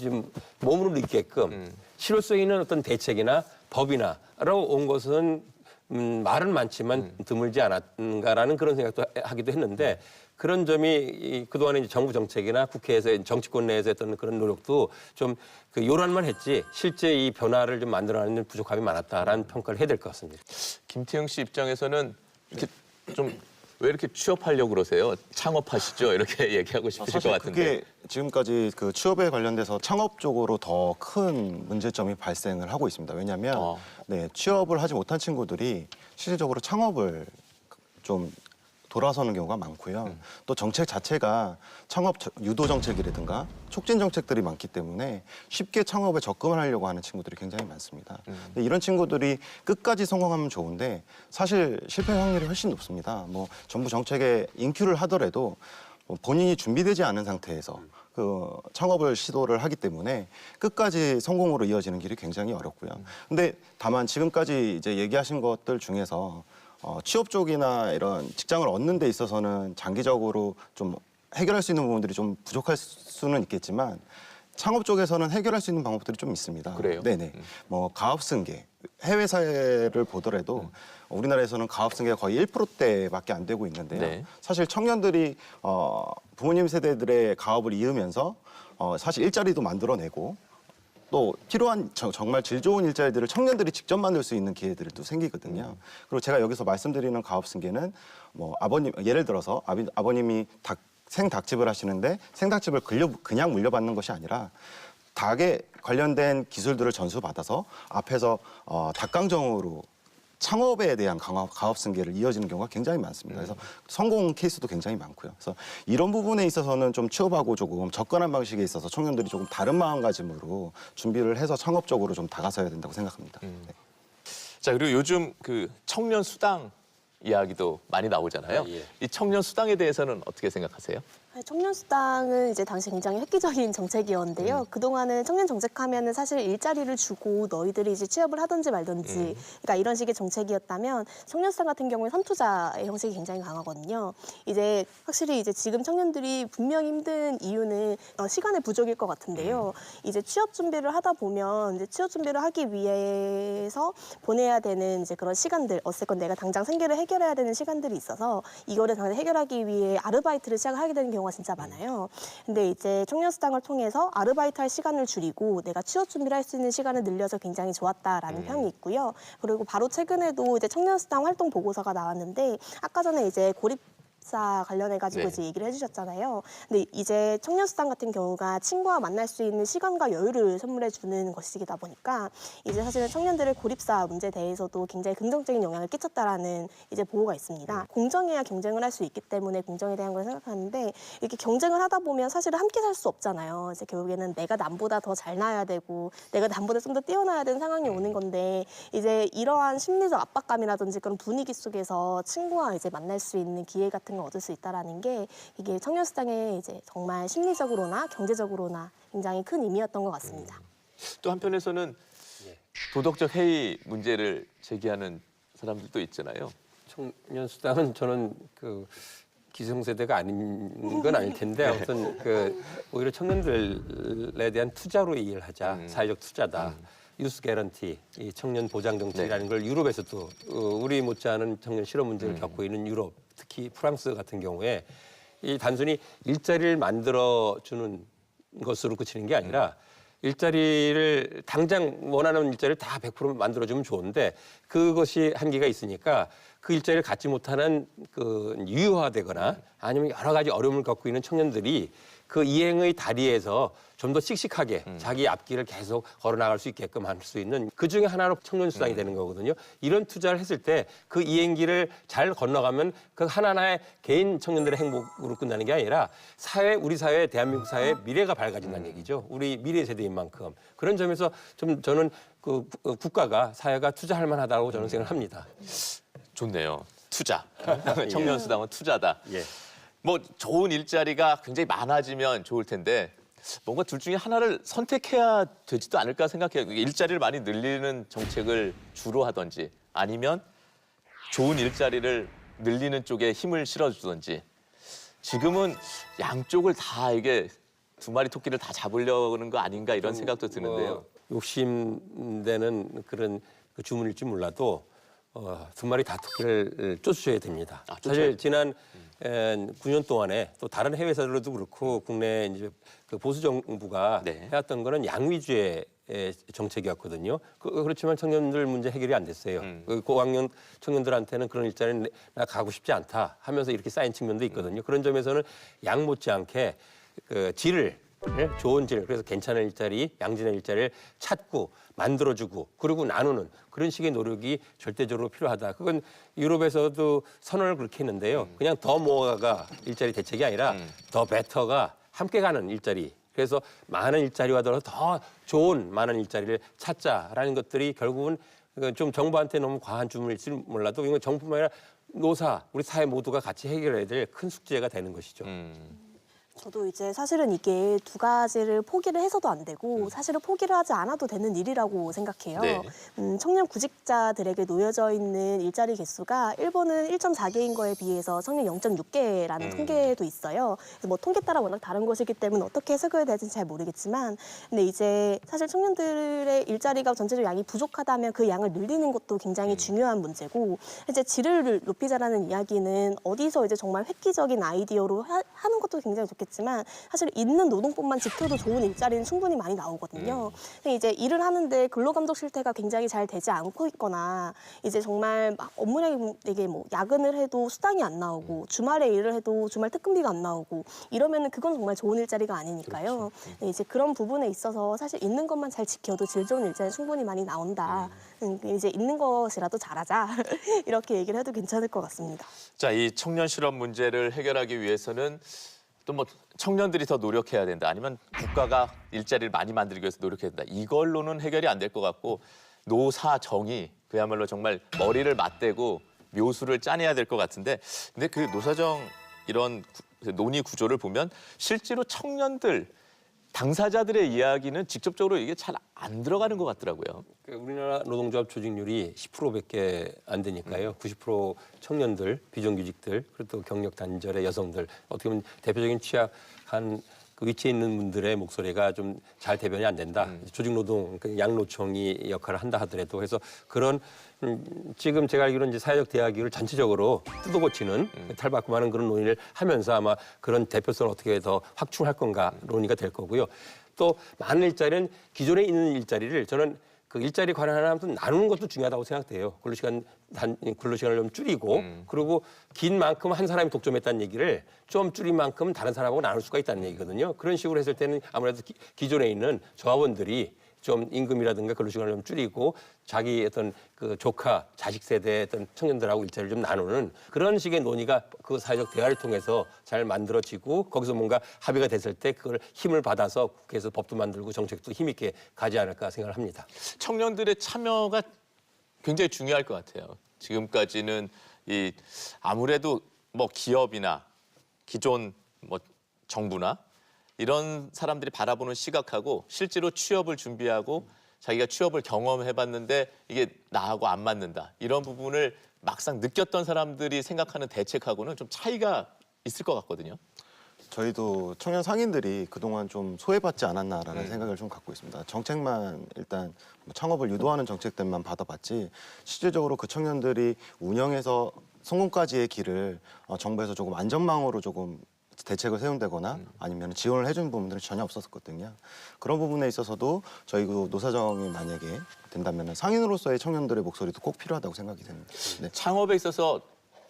좀 몸으로 느끼게끔 실효성 있는 어떤 대책이나 법이나라고 온 것은 말은 많지만 드물지 않았는가라는 그런 생각도 하기도 했는데 그런 점이 그동안에 이제 정부 정책이나 국회에서 정치권 내에서 했던 그런 노력도 좀 그 요란만 했지 실제 이 변화를 좀 만들어내는 부족함이 많았다라는 평가를 해야 될 것 같습니다. 김태형 씨 입장에서는 이렇게 좀 왜 이렇게 취업하려고 그러세요? 창업하시죠? 이렇게 얘기하고 싶으실 것 사실 같은데. 그게 지금까지 그 취업에 관련돼서 창업 쪽으로 더 큰 문제점이 발생을 하고 있습니다. 왜냐하면 네, 취업을 하지 못한 친구들이 실질적으로 창업을 좀 돌아서는 경우가 많고요. 또 정책 자체가 창업 유도 정책이라든가 촉진 정책들이 많기 때문에 쉽게 창업에 접근을 하려고 하는 친구들이 굉장히 많습니다. 근데 이런 친구들이 끝까지 성공하면 좋은데 사실 실패 확률이 훨씬 높습니다. 뭐 정부 정책에 인큐를 하더라도 본인이 준비되지 않은 상태에서 그 창업을 시도를 하기 때문에 끝까지 성공으로 이어지는 길이 굉장히 어렵고요. 근데 다만 지금까지 이제 얘기하신 것들 중에서 취업 쪽이나 이런 직장을 얻는 데 있어서는 장기적으로 좀 해결할 수 있는 부분들이 좀 부족할 수는 있겠지만 창업 쪽에서는 해결할 수 있는 방법들이 좀 있습니다. 그래요? 네네. 뭐 가업 승계, 해외 사례를 보더라도 우리나라에서는 가업 승계가 거의 1%대밖에 안 되고 있는데요. 네. 사실 청년들이 부모님 세대들의 가업을 이으면서 사실 일자리도 만들어내고 또 필요한 정말 질 좋은 일자리들을 청년들이 직접 만들 수 있는 기회들이 또 생기거든요. 그리고 제가 여기서 말씀드리는 가업 승계는 뭐 아버님 예를 들어서 아버님이 생닭집을 하시는데 생닭집을 그냥 물려받는 것이 아니라 닭에 관련된 기술들을 전수받아서 앞에서 닭강정으로 창업에 대한 가업 승계를 이어지는 경우가 굉장히 많습니다. 그래서 성공 케이스도 굉장히 많고요. 그래서 이런 부분에 있어서는 좀 취업하고 조금 접근한 방식에 있어서 청년들이 조금 다른 마음가짐으로 준비를 해서 창업적으로 좀 다가서야 된다고 생각합니다. 네. 자, 그리고 요즘 그 청년 수당 이야기도 많이 나오잖아요. 예. 이 청년 수당에 대해서는 어떻게 생각하세요? 청년 수당은 이제 당시 굉장히 획기적인 정책이었는데요. 그동안은 청년 정책하면은 사실 일자리를 주고 너희들이 이제 취업을 하든지 말든지, 그러니까 이런 식의 정책이었다면 청년 수당 같은 경우에 선투자의 형식이 굉장히 강하거든요. 이제 확실히 이제 지금 청년들이 분명히 힘든 이유는 시간의 부족일 것 같은데요. 이제 취업 준비를 하다 보면 이제 취업 준비를 하기 위해서 보내야 되는 이제 그런 시간들, 어쨌건 내가 당장 생계를 해결해야 되는 시간들이 있어서 이거를 당장 해결하기 위해 아르바이트를 시작하게 되는 경우가 진짜 많아요. 근데 이제 청년 수당을 통해서 아르바이트 할 시간을 줄이고 내가 취업 준비를 할 수 있는 시간을 늘려서 굉장히 좋았다라는 평이 있고요. 그리고 바로 최근에도 이제 청년 수당 활동 보고서가 나왔는데 아까 전에 이제 고립사 관련해가지고 네. 이제 얘기를 해주셨잖아요. 근데 이제 청년 수당 같은 경우가 친구와 만날 수 있는 시간과 여유를 선물해 주는 것이다 보니까 이제 사실은 청년들의 고립사 문제에 대해서도 굉장히 긍정적인 영향을 끼쳤다라는 이제 보고가 있습니다. 공정해야 경쟁을 할 수 있기 때문에 공정에 대한 걸 생각하는데 이렇게 경쟁을 하다 보면 사실은 함께 살 수 없잖아요. 이제 결국에는 내가 남보다 더 잘 나야 되고 내가 남보다 좀 더 뛰어나야 되는 상황이 오는 건데 이제 이러한 심리적 압박감이라든지 그런 분위기 속에서 친구와 이제 만날 수 있는 기회 같은 걸 얻을 수 있다라는 게 이게 청년 수당의 이제 정말 심리적으로나 경제적으로나 굉장히 큰 의미였던 것 같습니다. 또 한편에서는 도덕적 해이 문제를 제기하는 사람들도 있잖아요. 청년 수당은 저는 그 기성세대가 아닌 건 아닐 텐데 아무튼 그 오히려 청년들에 대한 투자로 이해를 하자. 사회적 투자다. 유스 개런티, 이 청년 보장 정책이라는 걸 유럽에서도 우리 못지않은 청년 실업 문제를 겪고 있는 유럽, 특히 프랑스 같은 경우에 이 단순히 일자리를 만들어 주는 것으로 그치는 게 아니라 일자리를 당장 원하는 일자리를 다 100% 만들어주면 좋은데 그것이 한계가 있으니까 그 일자리를 갖지 못하는 그 유효화되거나 아니면 여러 가지 어려움을 겪고 있는 청년들이 그 이행의 다리에서 좀 더 씩씩하게 자기 앞길을 계속 걸어나갈 수 있게끔 할 수 있는 그중에 하나로 청년 수당이 되는 거거든요. 이런 투자를 했을 때 그 이행길을 잘 건너가면 그 하나하나의 개인 청년들의 행복으로 끝나는 게 아니라 사회, 우리 사회, 대한민국 사회의 미래가 밝아진다는 얘기죠. 우리 미래 세대인 만큼. 그런 점에서 좀 저는 그 국가가, 사회가 투자할 만하다고 저는 생각을 합니다. 좋네요. 투자. 청년 수당은 투자다. 예. 뭐 좋은 일자리가 굉장히 많아지면 좋을 텐데 뭔가 둘 중에 하나를 선택해야 되지도 않을까 생각해요. 일자리를 많이 늘리는 정책을 주로 하든지 아니면 좋은 일자리를 늘리는 쪽에 힘을 실어주든지 지금은 양쪽을 다 이게 두 마리 토끼를 다 잡으려는 거 아닌가 이런 생각도 드는데요. 욕심되는 그런 그 주문일지 몰라도 두 마리 다 토끼를 쫓으셔야 됩니다. 사실 지난 9년 동안에 또 다른 해외 사례로도 그렇고 국내 이제 그 보수 정부가 네. 해왔던 거는 양위주의 정책이었거든요. 그렇지만 청년들 문제 해결이 안 됐어요. 그 고학년 청년들한테는 그런 일자리는 나 가고 싶지 않다 하면서 이렇게 쌓인 측면도 있거든요. 그런 점에서는 양 못지않게 그 질을 좋은 질, 그래서 괜찮은 일자리, 양질의 일자리를 찾고 만들어주고 그리고 나누는 그런 식의 노력이 절대적으로 필요하다. 그건 유럽에서도 선언을 그렇게 했는데요. 그냥 더 모아가 일자리 대책이 아니라 더 베터가 함께 가는 일자리. 그래서 많은 일자리와 더 좋은 많은 일자리를 찾자라는 것들이 결국은 좀 정부한테 너무 과한 주문일지 몰라도 이건 정부뿐만 아니라 노사, 우리 사회 모두가 같이 해결해야 될 큰 숙제가 되는 것이죠. 저도 이제 사실은 이게 두 가지를 포기를 해서도 안 되고 사실은 포기를 하지 않아도 되는 일이라고 생각해요. 네. 청년 구직자들에게 놓여져 있는 일자리 개수가 일본은 1.4개인 거에 비해서 청년 0.6개라는 통계도 있어요. 그래서 뭐 통계 따라 워낙 다른 것이기 때문에 어떻게 해석을 해야 될지는 잘 모르겠지만 근데 이제 사실 청년들의 일자리가 전체적 양이 부족하다면 그 양을 늘리는 것도 굉장히 중요한 문제고 이제 질을 높이자라는 이야기는 어디서 이제 정말 획기적인 아이디어로 하는 것도 굉장히 좋겠지만 사실 있는 노동법만 지켜도 좋은 일자리는 충분히 많이 나오거든요. 근데 이제 일을 하는데 근로감독 실태가 굉장히 잘 되지 않고 있거나 이제 정말 막 업무량이 되게 뭐 야근을 해도 수당이 안 나오고 주말에 일을 해도 주말 특근비가 안 나오고 이러면은 그건 정말 좋은 일자리가 아니니까요. 근데 이제 그런 부분에 있어서 사실 있는 것만 잘 지켜도 질 좋은 일자리 충분히 많이 나온다. 이제 있는 것이라도 잘하자 이렇게 얘기를 해도 괜찮을 것 같습니다. 자, 이 청년 실업 문제를 해결하기 위해서는 또 뭐 청년들이 더 노력해야 된다. 아니면 국가가 일자리를 많이 만들기 위해서 노력해야 된다. 이걸로는 해결이 안 될 것 같고 노사정이 그야말로 정말 머리를 맞대고 묘수를 짜내야 될 것 같은데 근데 그 노사정 이런 논의 구조를 보면 실제로 청년들 당사자들의 이야기는 직접적으로 이게 잘 안 들어가는 것 같더라고요. 우리나라 노동조합 조직률이 10%밖에 안 되니까요. 90% 청년들, 비정규직들, 그리고 또 경력 단절의 여성들, 어떻게 보면 대표적인 취약한 그 위치에 있는 분들의 목소리가 좀 잘 대변이 안 된다. 조직노동, 양노총이 역할을 한다 하더라도 그래서 그런 지금 제가 알기로는 이제 사회적 대화기를 전체적으로 뜯어고치는 탈바꿈하는 그런 논의를 하면서 아마 그런 대표성을 어떻게 더 확충할 건가 논의가 될 거고요. 또 많은 일자리는 기존에 있는 일자리를 저는 그 일자리 관련하면 나누는 것도 중요하다고 생각돼요. 근로시간을 좀 줄이고 그리고 긴 만큼 한 사람이 독점했다는 얘기를 좀 줄인 만큼 다른 사람하고 나눌 수가 있다는 얘기거든요. 그런 식으로 했을 때는 아무래도 기존에 있는 조합원들이 좀 임금이라든가 근로시간을 좀 줄이고 자기 어떤 그 조카, 자식 세대의 어떤 청년들하고 일자리를 좀 나누는 그런 식의 논의가 그 사회적 대화를 통해서 잘 만들어지고 거기서 뭔가 합의가 됐을 때 그걸 힘을 받아서 국회에서 법도 만들고 정책도 힘있게 가지 않을까 생각을 합니다. 청년들의 참여가 굉장히 중요할 것 같아요. 지금까지는 이 아무래도 뭐 기업이나 기존 뭐 정부나 이런 사람들이 바라보는 시각하고 실제로 취업을 준비하고 자기가 취업을 경험해봤는데 이게 나하고 안 맞는다. 이런 부분을 막상 느꼈던 사람들이 생각하는 대책하고는 좀 차이가 있을 것 같거든요. 저희도 청년 상인들이 그동안 좀 소외받지 않았나라는 생각을 좀 갖고 있습니다. 정책만 일단 뭐 창업을 유도하는 정책들만 받아봤지 실질적으로 그 청년들이 운영해서 성공까지의 길을 정부에서 조금 안전망으로 조금 대책을 세운다거나 아니면 지원을 해준 부분들은 전혀 없었거든요. 그런 부분에 있어서도 저희 그 노사정이 만약에 된다면 상인으로서의 청년들의 목소리도 꼭 필요하다고 생각이 됩니다. 네. 창업에 있어서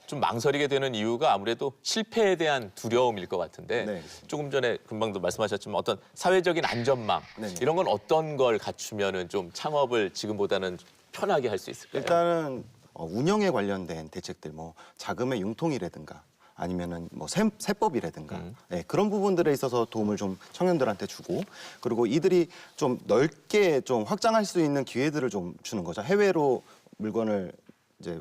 좀 망설이게 되는 이유가 아무래도 실패에 대한 두려움일 것 같은데 네. 조금 전에 금방도 말씀하셨지만 어떤 사회적인 안전망 네네. 이런 건 어떤 걸 갖추면은 좀 창업을 지금보다는 편하게 할 수 있을까요? 일단은 운영에 관련된 대책들, 뭐 자금의 융통이라든가 아니면은 뭐 세법이라든가 네, 그런 부분들에 있어서 도움을 좀 청년들한테 주고 그리고 이들이 좀 넓게 좀 확장할 수 있는 기회들을 좀 주는 거죠. 해외로 물건을 이제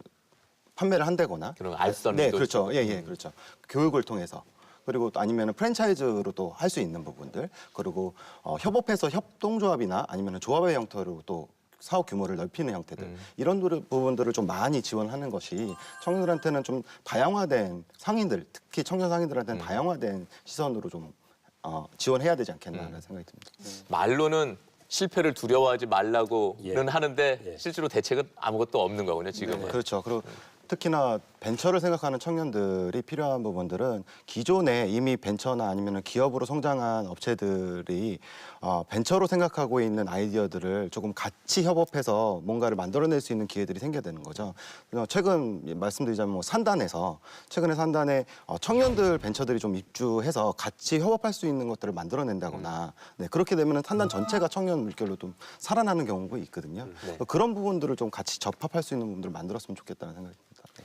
판매를 한다거나 그런 알선도 네, 그렇죠. 예, 그렇죠. 교육을 통해서 그리고 또 아니면 프랜차이즈로도 할 수 있는 부분들 그리고 협업해서 협동조합이나 아니면 조합의 형태로 또 사업 규모를 넓히는 형태들 이런 부분들을 좀 많이 지원하는 것이 청년들한테는 좀 다양화된 상인들 특히 청년 상인들한테는 다양화된 시선으로 좀 지원해야 되지 않겠나라는 생각이 듭니다. 말로는 실패를 두려워하지 말라고는 예. 하는데 예. 실제로 대책은 아무것도 없는 거군요, 지금은. 네, 그렇죠. 그리고 특히나 벤처를 생각하는 청년들이 필요한 부분들은 기존에 이미 벤처나 아니면 기업으로 성장한 업체들이 벤처로 생각하고 있는 아이디어들을 조금 같이 협업해서 뭔가를 만들어낼 수 있는 기회들이 생겨야 되는 거죠. 최근 말씀드리자면 뭐 산단에서 최근에 산단에 청년들 벤처들이 좀 입주해서 같이 협업할 수 있는 것들을 만들어낸다거나 네, 그렇게 되면 산단 전체가 청년 물결로 좀 살아나는 경우가 있거든요. 네. 그런 부분들을 좀 같이 접합할 수 있는 부분들을 만들었으면 좋겠다는 생각이 듭니다. 네.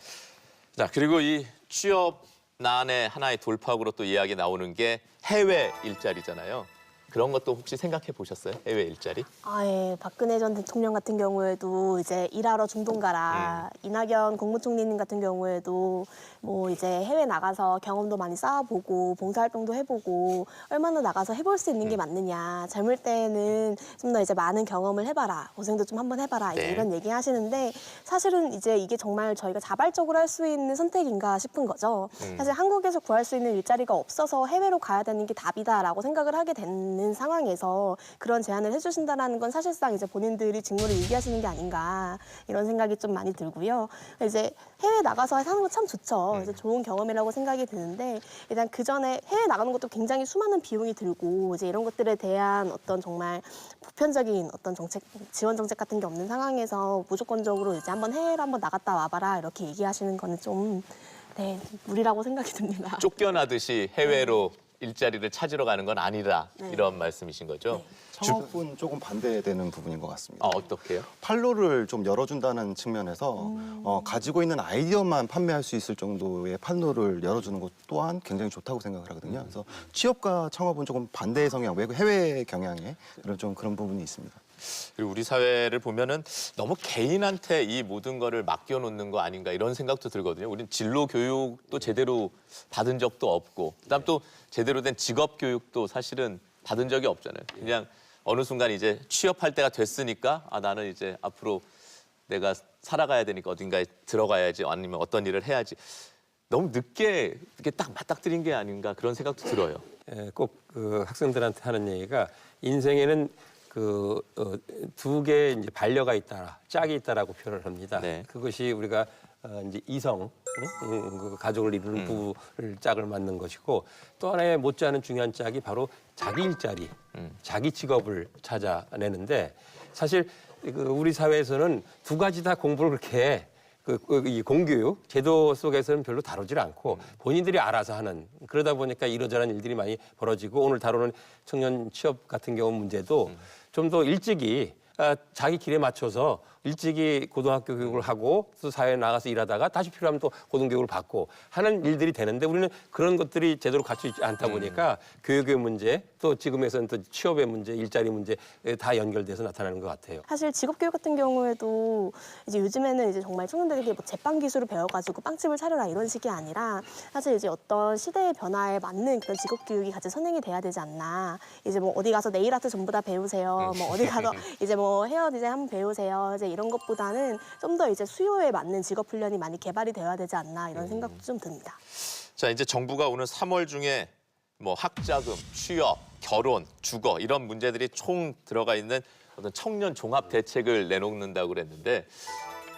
자, 그리고 이 취업난의 하나의 돌파구로 또 이야기 나오는 게 해외 일자리잖아요. 그런 것도 혹시 생각해 보셨어요? 해외 일자리? 예. 박근혜 전 대통령 같은 경우에도 이제 일하러 중동 가라. 이낙연 국무총리님 같은 경우에도 뭐 이제 해외 나가서 경험도 많이 쌓아보고 봉사활동도 해보고 얼마나 나가서 해볼 수 있는 게 맞느냐. 젊을 때는 좀 더 이제 많은 경험을 해봐라. 고생도 좀 한번 해봐라. 이제 네. 이런 얘기 하시는데 사실은 이제 이게 정말 저희가 자발적으로 할 수 있는 선택인가 싶은 거죠. 사실 한국에서 구할 수 있는 일자리가 없어서 해외로 가야 되는 게 답이다라고 생각을 하게 되는 상황에서 그런 제안을 해주신다는 건 사실상 이제 본인들이 직무를 유기하시는 게 아닌가 이런 생각이 좀 많이 들고요. 이제 해외 나가서 사는 거 참 좋죠. 이제 좋은 경험이라고 생각이 드는데 일단 그 전에 해외 나가는 것도 굉장히 수많은 비용이 들고 이제 이런 것들에 대한 어떤 정말 보편적인 어떤 정책 지원 정책 같은 게 없는 상황에서 무조건적으로 이제 한번 해외로 한번 나갔다 와봐라 이렇게 얘기하시는 거는 좀 네, 무리라고 생각이 듭니다. 쫓겨나듯이 해외로 일자리를 찾으러 가는 건 아니라 네. 이런 말씀이신 거죠? 네. 창업은 조금 반대되는 부분인 것 같습니다. 어떻게요? 판로를 좀 열어준다는 측면에서 가지고 있는 아이디어만 판매할 수 있을 정도의 판로를 열어주는 것 또한 굉장히 좋다고 생각을 하거든요. 그래서 취업과 창업은 조금 반대의 성향, 외국 해외 경향에 그런 부분이 있습니다. 그리고 우리 사회를 보면은 너무 개인한테 이 모든 거를 맡겨놓는 거 아닌가 이런 생각도 들거든요. 우린 진로 교육도 제대로 받은 적도 없고, 그다음 또 제대로 된 직업 교육도 사실은 받은 적이 없잖아요. 그냥 어느 순간 이제 취업할 때가 됐으니까 나는 이제 앞으로 내가 살아가야 되니까 어딘가에 들어가야지 아니면 어떤 일을 해야지. 너무 늦게 이렇게 딱 맞닥뜨린 게 아닌가 그런 생각도 들어요. 꼭 그 학생들한테 하는 얘기가 인생에는 두 개의 이제 반려가 있다, 짝이 있다라고 표현을 합니다. 네. 그것이 우리가 이제 이성, 그 가족을 이루는 부부를 짝을 만든 것이고 또 하나의 못지않은 중요한 짝이 바로 자기 일자리, 자기 직업을 찾아내는데 사실 우리 사회에서는 두 가지 다 공부를 그렇게 이 공교육 제도 속에서는 별로 다루질 않고 본인들이 알아서 하는 그러다 보니까 이러저러한 일들이 많이 벌어지고 오늘 다루는 청년 취업 같은 경우 문제도 좀 더 일찍이 자기 길에 맞춰서 일찍이 고등학교 교육을 하고 또 사회에 나가서 일하다가 다시 필요하면 또 고등교육을 받고 하는 일들이 되는데 우리는 그런 것들이 제대로 갖춰 있지 않다 보니까 교육의 문제 또 지금에서는 또 취업의 문제, 일자리 문제 다 연결돼서 나타나는 것 같아요. 사실 직업교육 같은 경우에도 이제 요즘에는 이제 정말 청년들에게 뭐 제빵 기술을 배워가지고 빵집을 차려라 이런 식이 아니라 사실 이제 어떤 시대의 변화에 맞는 그런 직업교육이 같이 선행이 돼야 되지 않나. 이제 뭐 어디 가서 네일 아트 전부 다 배우세요. 뭐 어디 가서 이제 뭐 헤어 디자인 한번 배우세요. 이제 이런 것보다는 좀 더 이제 수요에 맞는 직업 훈련이 많이 개발이 되어야 되지 않나 이런 생각도 좀 듭니다. 자, 이제 정부가 오는 3월 중에 뭐 학자금, 취업, 결혼, 주거 이런 문제들이 총 들어가 있는 어떤 청년 종합 대책을 내놓는다고 그랬는데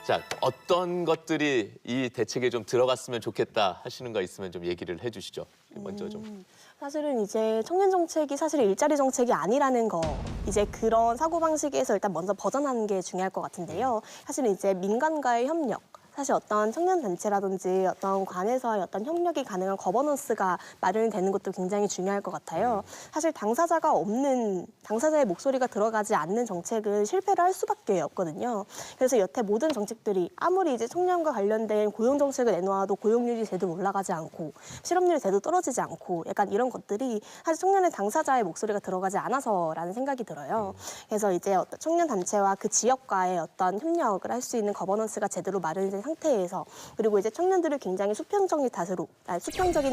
자, 어떤 것들이 이 대책에 좀 들어갔으면 좋겠다 하시는 거 있으면 좀 얘기를 해 주시죠. 먼저 좀. 사실은 이제 청년 정책이 사실 일자리 정책이 아니라는 거 이제 그런 사고방식에서 일단 먼저 벗어나는 게 중요할 것 같은데요. 사실 이제 민간과의 협력 사실 어떤 청년 단체라든지 어떤 관에서의 어떤 협력이 가능한 거버넌스가 마련이 되는 것도 굉장히 중요할 것 같아요. 사실 당사자가 없는 당사자의 목소리가 들어가지 않는 정책은 실패를 할 수밖에 없거든요. 그래서 여태 모든 정책들이 아무리 이제 청년과 관련된 고용 정책을 내놓아도 고용률이 제대로 올라가지 않고 실업률이 제대로 떨어지지 않고 약간 이런 것들이 사실 청년의 당사자의 목소리가 들어가지 않아서라는 생각이 들어요. 그래서 이제 어떤 청년 단체와 그 지역과의 어떤 협력을 할 수 있는 거버넌스가 제대로 마련된 상태에서 그리고 이제 청년들을 굉장히 수평적인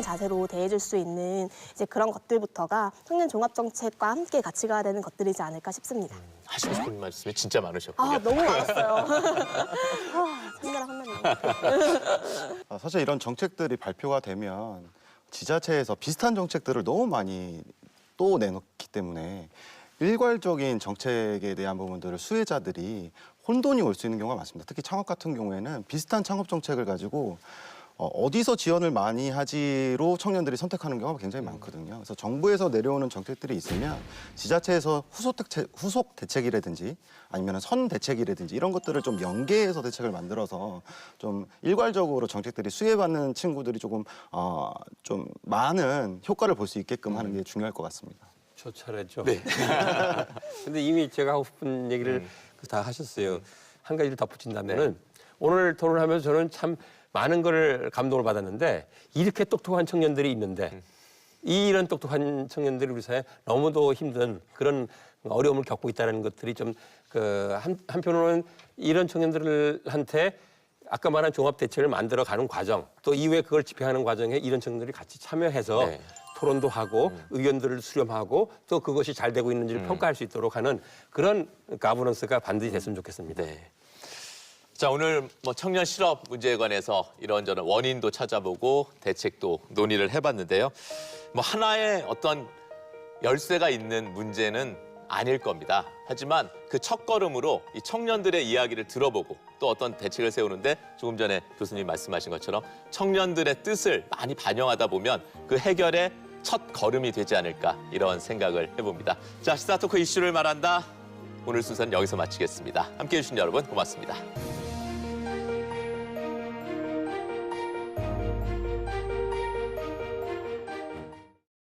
자세로 대해줄 수 있는 이제 그런 것들부터가 청년 종합 정책과 함께 같이 가야 되는 것들이지 않을까 싶습니다. 하시고 싶은 말씀이 진짜 많으셨군요. 너무 많았어요. 참나라 혼나네요. 사실 이런 정책들이 발표가 되면 지자체에서 비슷한 정책들을 너무 많이 또 내놓기 때문에 일괄적인 정책에 대한 부분들을 수혜자들이 혼돈이 올 수 있는 경우가 많습니다. 특히 창업 같은 경우에는 비슷한 창업 정책을 가지고 어디서 지원을 많이 하지로 청년들이 선택하는 경우가 굉장히 많거든요. 그래서 정부에서 내려오는 정책들이 있으면 지자체에서 후속 대책이라든지 아니면 선 대책이라든지 이런 것들을 좀 연계해서 대책을 만들어서 좀 일괄적으로 정책들이 수혜받는 친구들이 조금 좀 많은 효과를 볼 수 있게끔 하는 게 중요할 것 같습니다. 저 차례죠. 네. 근데 이미 제가 하고 싶은 얘기를 다 하셨어요. 한 가지를 덧붙인다면은 오늘 토론을 하면서 저는 참 많은 걸 감동을 받았는데 이렇게 똑똑한 청년들이 있는데 이런 똑똑한 청년들이 우리 사회에 너무도 힘든 그런 어려움을 겪고 있다는 것들이 좀 한편으로는 이런 청년들한테 아까 말한 종합 대책을 만들어 가는 과정, 또 이후에 그걸 집행하는 과정에 이런 청년들이 같이 참여해서 네. 토론도 하고 의견들을 수렴하고 또 그것이 잘 되고 있는지를 평가할 수 있도록 하는 그런 가버넌스가 반드시 됐으면 좋겠습니다. 네. 자, 오늘 뭐 청년 실업 문제에 관해서 이런저런 원인도 찾아보고 대책도 논의를 해봤는데요. 뭐 하나의 어떤 열쇠가 있는 문제는 아닐 겁니다. 하지만 그 첫걸음으로 이 청년들의 이야기를 들어보고 또 어떤 대책을 세우는데 조금 전에 교수님 말씀하신 것처럼 청년들의 뜻을 많이 반영하다 보면 그 해결의 첫 걸음이 되지 않을까 이런 생각을 해봅니다. 자, 시사토크 이슈를 말한다. 오늘 순서는 여기서 마치겠습니다. 함께해 주신 여러분 고맙습니다.